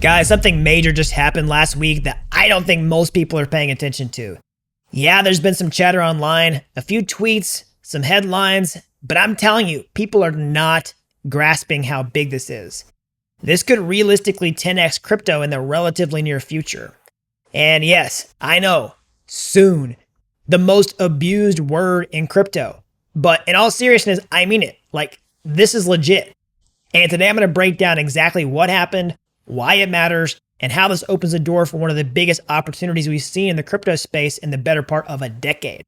Guys, something major just happened last week that I don't think most people are paying attention to. Yeah, there's been some chatter online, a few tweets, some headlines, but I'm telling you, people are not grasping how big this is. This could realistically 10x crypto in the relatively near future. And yes, I know, soon, the most abused word in crypto. But in all seriousness, I mean it. Like, this is legit. And today I'm going to break down exactly what happened, why it matters, and how this opens the door for one of the biggest opportunities we've seen in the crypto space in the better part of a decade.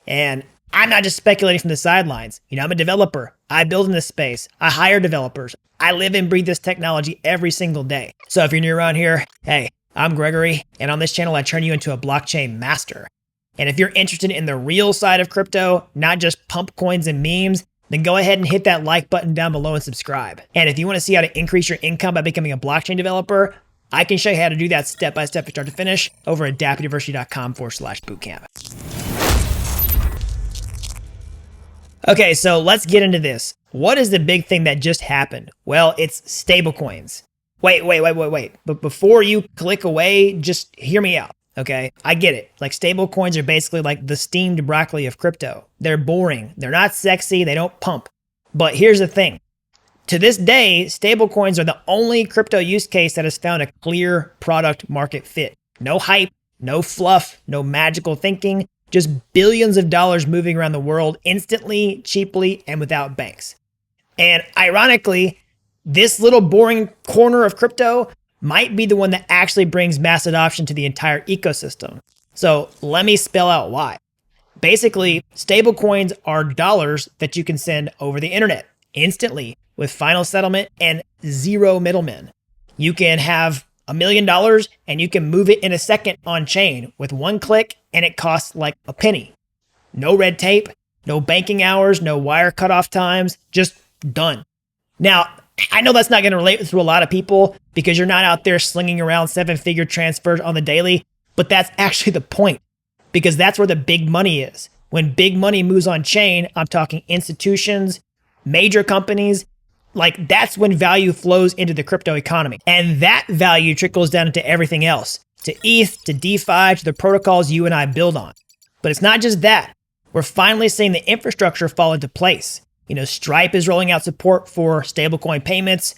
And I'm not just speculating from the sidelines. I'm a developer. I build in this space. I hire developers. I live and breathe this technology every single day. So if you're new around here, hey, I'm Gregory, and on this channel, I turn you into a blockchain master. And if you're interested in the real side of crypto, not just pump coins and memes, then go ahead and hit that like button down below and subscribe. And if you want to see how to increase your income by becoming a blockchain developer, I can show you how to do that step by step from start to finish over at dappuniversity.com/bootcamp. Okay, so let's get into this. What is the big thing that just happened? Well, it's stablecoins. Wait. But before you click away, just hear me out. Okay, I get it. Like, stable coins are basically like the steamed broccoli of crypto. They're boring. They're not sexy. They don't pump. But here's the thing. To this day, stable coins are the only crypto use case that has found a clear product market fit. No hype, no fluff, no magical thinking, just billions of dollars moving around the world instantly, cheaply, and without banks. And ironically, this little boring corner of crypto might be the one that actually brings mass adoption to the entire ecosystem. So let me spell out why. Basically, stablecoins are dollars that you can send over the internet instantly with final settlement and zero middlemen. You can have $1 million and you can move it in a second on chain with one click, and it costs like a penny. No red tape, no banking hours, no wire cutoff times, just done. Now, I know that's not going to relate to a lot of people because you're not out there slinging around 7-figure transfers on the daily, but that's actually the point, because that's where the big money is. When big money moves on chain, I'm talking institutions, major companies, like that's when value flows into the crypto economy. And that value trickles down into everything else, to ETH, to DeFi, to the protocols you and I build on. But it's not just that. We're finally seeing the infrastructure fall into place. Stripe is rolling out support for stablecoin payments.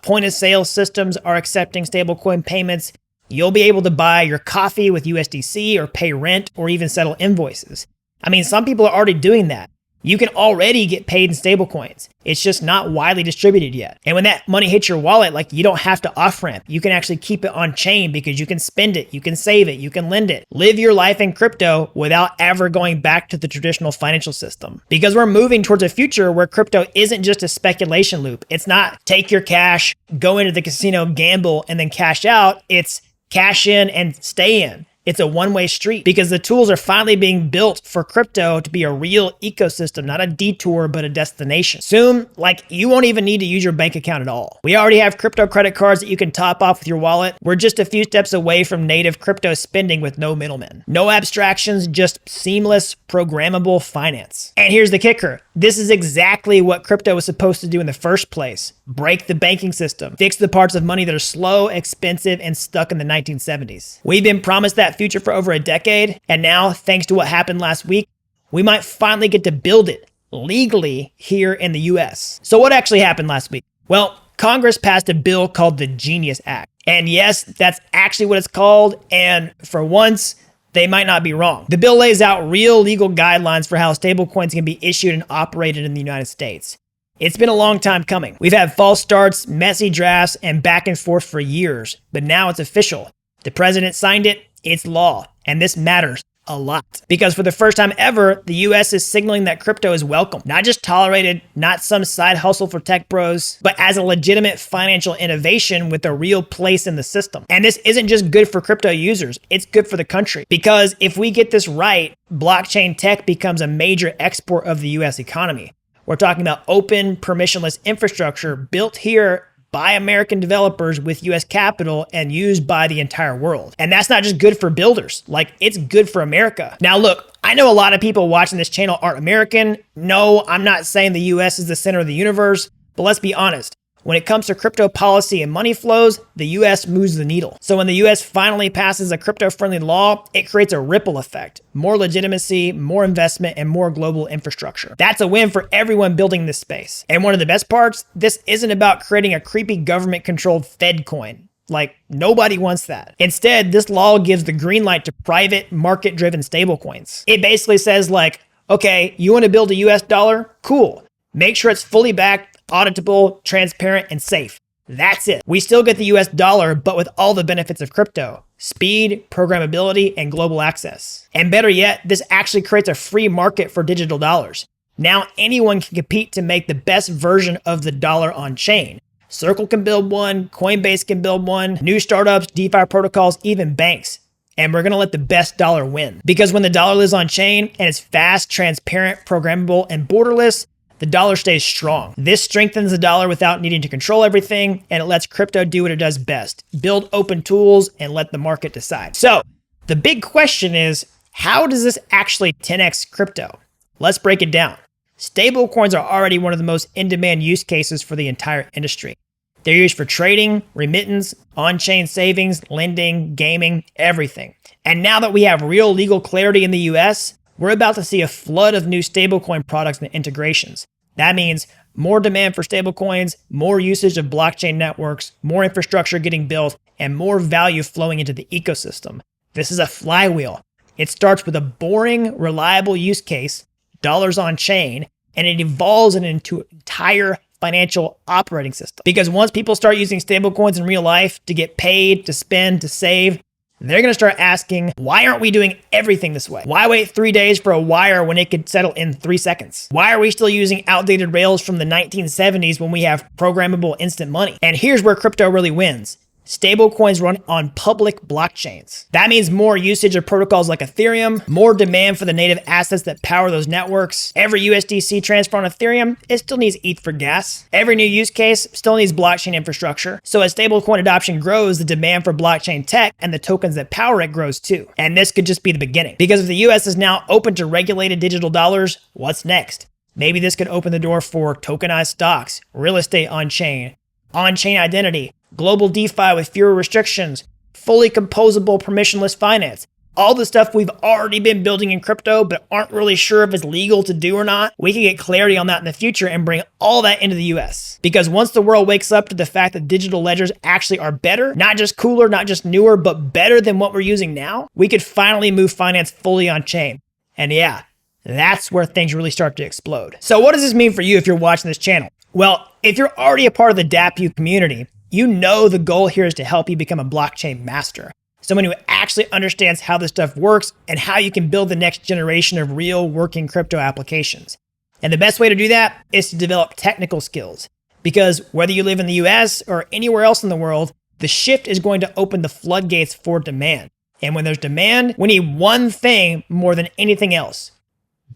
Point of sale systems are accepting stablecoin payments. You'll be able to buy your coffee with USDC or pay rent or even settle invoices. I mean, some people are already doing that. You can already get paid in stablecoins. It's just not widely distributed yet. And when that money hits your wallet, like, you don't have to off-ramp. You can actually keep it on chain because you can spend it, you can save it, you can lend it. Live your life in crypto without ever going back to the traditional financial system. Because we're moving towards a future where crypto isn't just a speculation loop. It's not take your cash, go into the casino, gamble, and then cash out. It's cash in and stay in. It's a one-way street because the tools are finally being built for crypto to be a real ecosystem, not a detour, but a destination. Soon, you won't even need to use your bank account at all. We already have crypto credit cards that you can top off with your wallet. We're just a few steps away from native crypto spending with no middlemen. No abstractions, just seamless, programmable finance. And here's the kicker. This is exactly what crypto was supposed to do in the first place. Break the banking system. Fix the parts of money that are slow, expensive, and stuck in the 1970s. We've been promised that future for over a decade, and now, thanks to what happened last week, we might finally get to build it legally here in the US. So what actually happened last week? Well, Congress passed a bill called the Genius Act. And yes, that's actually what it's called, and for once, they might not be wrong. The bill lays out real legal guidelines for how stablecoins can be issued and operated in the United States. It's been a long time coming. We've had false starts, messy drafts, and back and forth for years, but now it's official. The president signed it, it's law, and this matters a lot. Because for the first time ever, the US is signaling that crypto is welcome, not just tolerated, not some side hustle for tech bros, but as a legitimate financial innovation with a real place in the system. And this isn't just good for crypto users, it's good for the country. Because if we get this right, blockchain tech becomes a major export of the US economy. We're talking about open, permissionless infrastructure built here by American developers with US capital and used by the entire world. And that's not just good for builders, it's good for America. Now look, I know a lot of people watching this channel aren't American. No, I'm not saying the US is the center of the universe, but let's be honest. When it comes to crypto policy and money flows, the US moves the needle. So when the US finally passes a crypto-friendly law, it creates a ripple effect. More legitimacy, more investment, and more global infrastructure. That's a win for everyone building this space. And one of the best parts, this isn't about creating a creepy government-controlled Fed coin. Like, nobody wants that. Instead, this law gives the green light to private, market-driven stablecoins. It basically says like, okay, you want to build a US dollar? Cool. Make sure it's fully backed, auditable, transparent, and safe. That's it. We still get the US dollar, but with all the benefits of crypto: speed, programmability, and global access. And better yet, this actually creates a free market for digital dollars. Now anyone can compete to make the best version of the dollar on chain. Circle can build one, Coinbase can build one, new startups, DeFi protocols, even banks. And we're going to let the best dollar win. Because when the dollar lives on chain and it's fast, transparent, programmable, and borderless, the dollar stays strong. This strengthens the dollar without needing to control everything, and it lets crypto do what it does best: build open tools and let the market decide. So the big question is, how does this actually 10x crypto? Let's break it down. Stablecoins are already one of the most in-demand use cases for the entire industry. They're used for trading, remittance, on-chain savings, lending, gaming, everything. And now that we have real legal clarity in the US, we're about to see a flood of new stablecoin products and integrations. That means more demand for stablecoins, more usage of blockchain networks, more infrastructure getting built, and more value flowing into the ecosystem. This is a flywheel. It starts with a boring, reliable use case, dollars on chain, and it evolves into an entire financial operating system. Because once people start using stablecoins in real life to get paid, to spend, to save, they're going to start asking, why aren't we doing everything this way? Why wait 3 days for a wire when it could settle in 3 seconds? Why are we still using outdated rails from the 1970s when we have programmable instant money? And here's where crypto really wins. Stablecoins run on public blockchains. That means more usage of protocols like Ethereum, more demand for the native assets that power those networks. Every USDC transfer on Ethereum, it still needs ETH for gas. Every new use case still needs blockchain infrastructure. So as stablecoin adoption grows, the demand for blockchain tech and the tokens that power it grows too. And this could just be the beginning. Because if the US is now open to regulated digital dollars, what's next? Maybe this could open the door for tokenized stocks, real estate on-chain identity, global DeFi with fewer restrictions, fully composable permissionless finance. All the stuff we've already been building in crypto but aren't really sure if it's legal to do or not. We can get clarity on that in the future and bring all that into the US. Because once the world wakes up to the fact that digital ledgers actually are better, not just cooler, not just newer, but better than what we're using now, we could finally move finance fully on chain. And yeah, that's where things really start to explode. So what does this mean for you if you're watching this channel? Well, if you're already a part of the Dapp community, you know the goal here is to help you become a blockchain master. Someone who actually understands how this stuff works and how you can build the next generation of real working crypto applications. And the best way to do that is to develop technical skills. Because whether you live in the US or anywhere else in the world, the shift is going to open the floodgates for demand. And when there's demand, we need one thing more than anything else: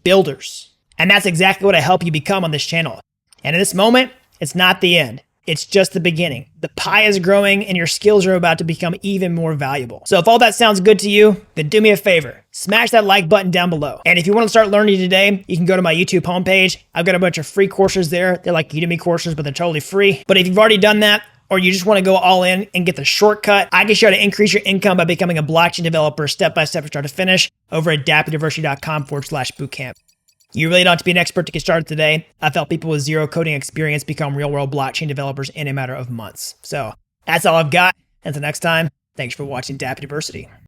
builders. And that's exactly what I help you become on this channel. And in this moment, it's not the end. It's just the beginning. The pie is growing and your skills are about to become even more valuable. So if all that sounds good to you, then do me a favor. Smash that like button down below. And if you want to start learning today, you can go to my YouTube homepage. I've got a bunch of free courses there. They're like Udemy courses, but they're totally free. But if you've already done that, or you just want to go all in and get the shortcut, I can show you how to increase your income by becoming a blockchain developer step-by-step from start to finish over at dappuniversity.com/bootcamp. You really don't have to be an expert to get started today. I've helped people with zero coding experience become real-world blockchain developers in a matter of months. So that's all I've got. Until next time, thanks for watching Dapp University.